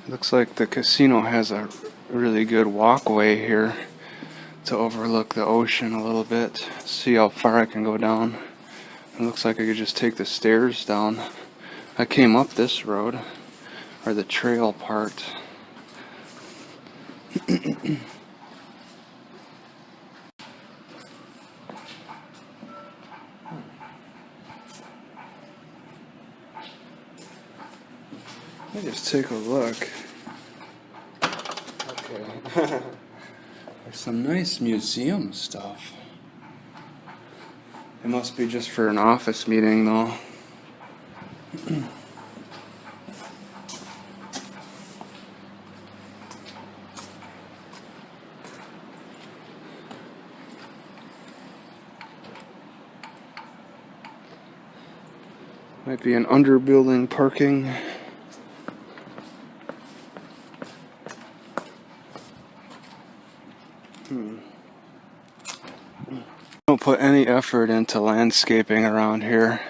Looks like the casino has a really good walkway here to overlook the ocean a little bit. See how far I can go down. It looks like I could just take the stairs down. I came up this road, or the trail part. Let me just take a look. Okay. There's some nice museum stuff. It must be just for an office meeting, though. Might be an underbuilding parking. Don't put any effort into landscaping around here.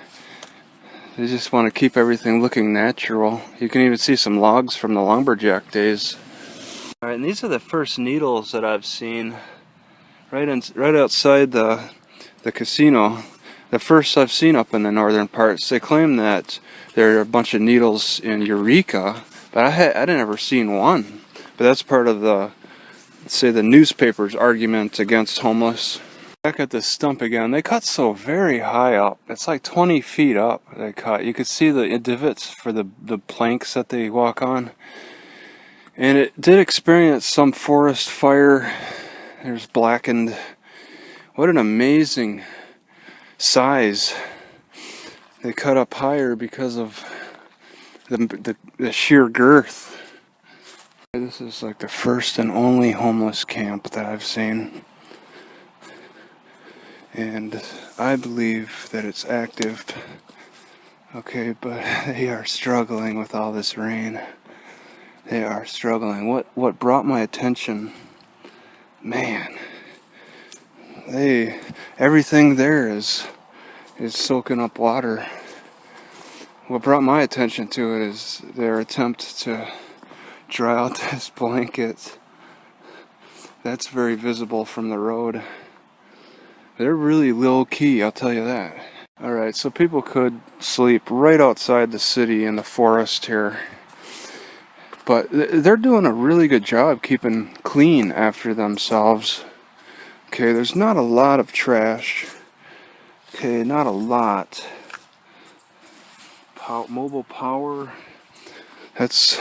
They just want to keep everything looking natural. You can even see some logs from the lumberjack days. Alright, and these are the first needles that I've seen right outside the casino. The first I've seen up in the northern parts. They claim that there are a bunch of needles in Eureka, but I'd never seen one. But that's part of the, say, the newspaper's argument against homeless. Back at this stump again, they cut so very high up. It's like 20 feet up they cut. You could see the divots for the planks that they walk on. And it did experience some forest fire. There's blackened. What an amazing size. They cut up higher because of the sheer girth. This is like the first and only homeless camp that I've seen. And I believe that it's active. Okay, but they are struggling with all this rain. They are struggling. What brought my attention, man, everything there is soaking up water. What brought my attention to it is their attempt to dry out this blanket. That's very visible from the road. They're really low key, I'll tell you that. Alright, so people could sleep right outside the city in the forest here. But they're doing a really good job keeping clean after themselves. Okay, there's not a lot of trash. Okay, not a lot. Mobile power. That's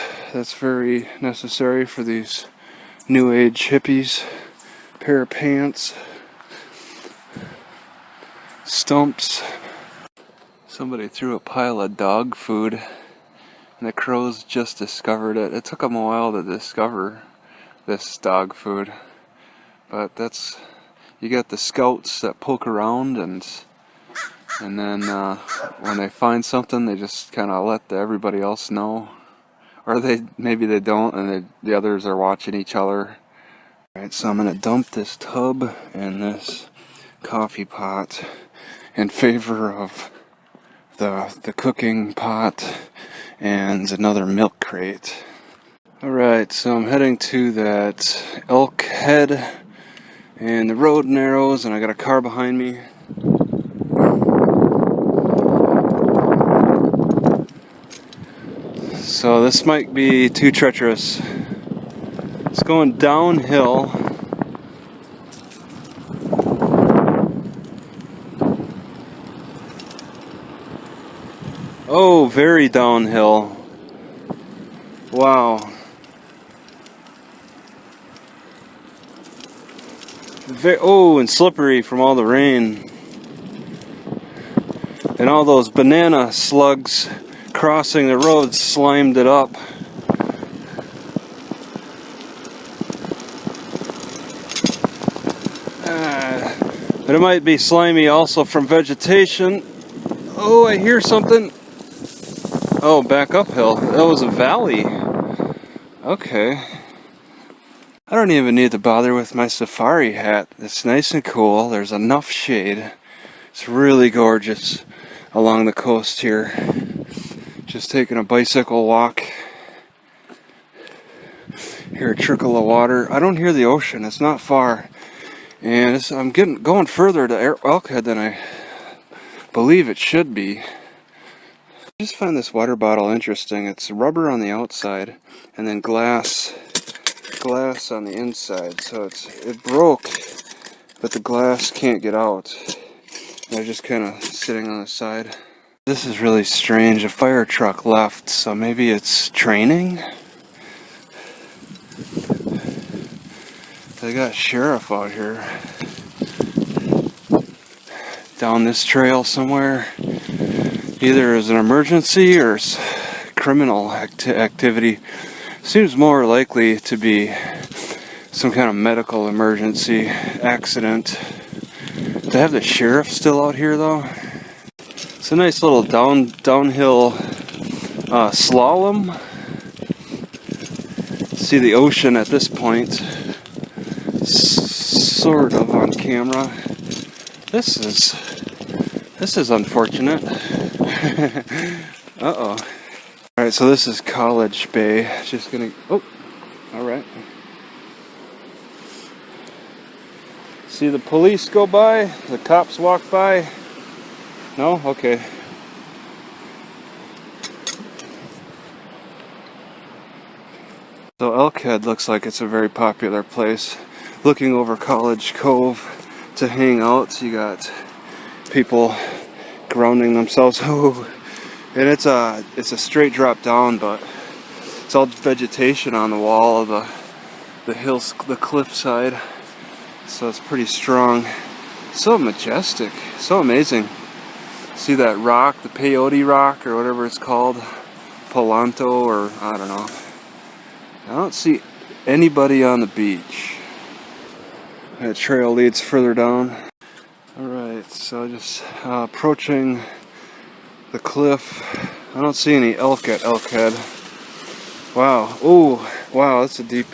very necessary for these new age hippies. Pair of pants. Stumps. Somebody threw a pile of dog food and the crows just discovered it. It took them a while to discover this dog food, but you got the scouts that poke around and then when they find something they just kind of let everybody else know, or maybe they don't and the others are watching each other. Alright, so I'm gonna dump this tub and this coffee pot in favor of the cooking pot and another milk crate. Alright, so I'm heading to that elk head and the road narrows and I got a car behind me. So this might be too treacherous. It's going downhill. Oh, very downhill. Wow. And slippery from all the rain. And all those banana slugs crossing the road slimed it up. But it might be slimy also from vegetation. Oh, I hear something. Oh, back uphill. That was a valley. Okay. I don't even need to bother with my safari hat. It's nice and cool. There's enough shade. It's really gorgeous along the coast here. Just taking a bicycle walk. Hear a trickle of water. I don't hear the ocean. It's not far. And I'm going further to Elkhead than I believe it should be. I just find this water bottle interesting. It's rubber on the outside and then glass on the inside. So it broke, but the glass can't get out. They're just kind of sitting on the side. This is really strange. A fire truck left, so maybe it's training? They got sheriff out here. Down this trail somewhere. Either as an emergency or criminal activity. Seems more likely to be some kind of medical emergency accident. To have the sheriff still out here though. It's a nice little downhill slalom. See the ocean at this point. Sort of on camera. This is unfortunate. Uh-oh. Alright, so this is College Bay. Just gonna... Oh! Alright. See the police go by? The cops walk by? No? Okay. So Elkhead looks like it's a very popular place. Looking over College Cove to hang out. You got people grounding themselves. Oh, and it's a straight drop down, but it's all vegetation on the wall of the hills, the cliff side. So it's pretty strong. So majestic, so amazing. See that rock, the peyote rock or whatever it's called, Polanto or I don't know. I don't see anybody on the beach. That trail leads further down. Alright, so just approaching the cliff. I don't see any elk at Elkhead. Wow. Oh, wow, that's a deep.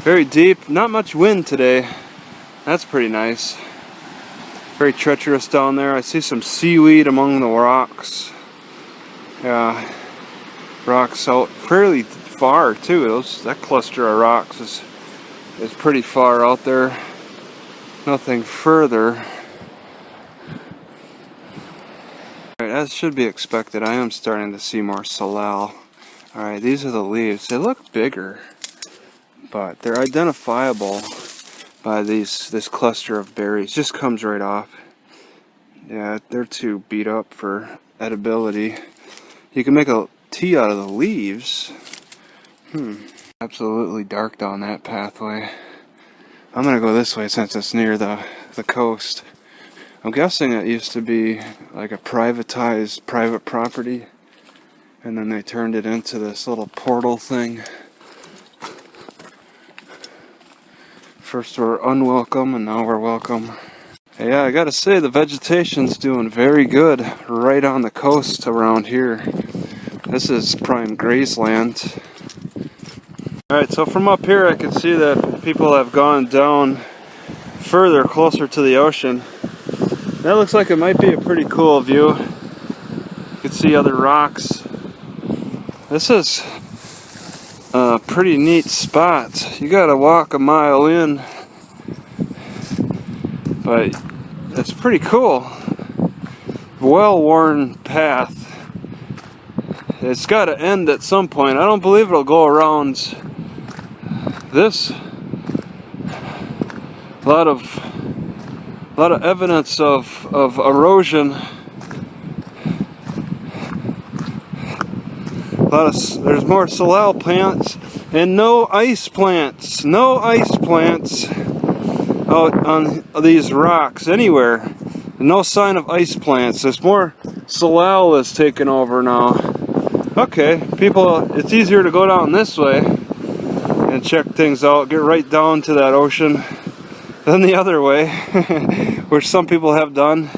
Very deep. Not much wind today. That's pretty nice. Very treacherous down there. I see some seaweed among the rocks. Yeah. Rocks out fairly far too. That cluster of rocks is pretty far out there. Nothing further. Alright, as should be expected, I am starting to see more Salal. Alright, these are the leaves. They look bigger, but they're identifiable by this cluster of berries. Just comes right off. Yeah, they're too beat up for edibility. You can make a tea out of the leaves. Absolutely dark down that pathway. I'm gonna go this way since it's near the coast. I'm guessing it used to be like a privatized private property, and then they turned it into this little portal thing. First we're unwelcome and now we're welcome. Yeah, I gotta say the vegetation's doing very good right on the coast around here. This is prime grazeland. Alright, so from up here I can see that people have gone down further, closer to the ocean. That looks like it might be a pretty cool view. You can see other rocks. This is a pretty neat spot. You gotta walk a mile in, but it's pretty cool. Well-worn path. It's gotta end at some point. I don't believe it'll go around this. A lot of evidence of erosion. There's more Salal plants and no ice plants. No ice plants. out on these rocks anywhere. No sign of ice plants. There's more Salal is taking over now. Okay, people, it's easier to go down this way and check things out, get right down to that ocean than the other way, which some people have done.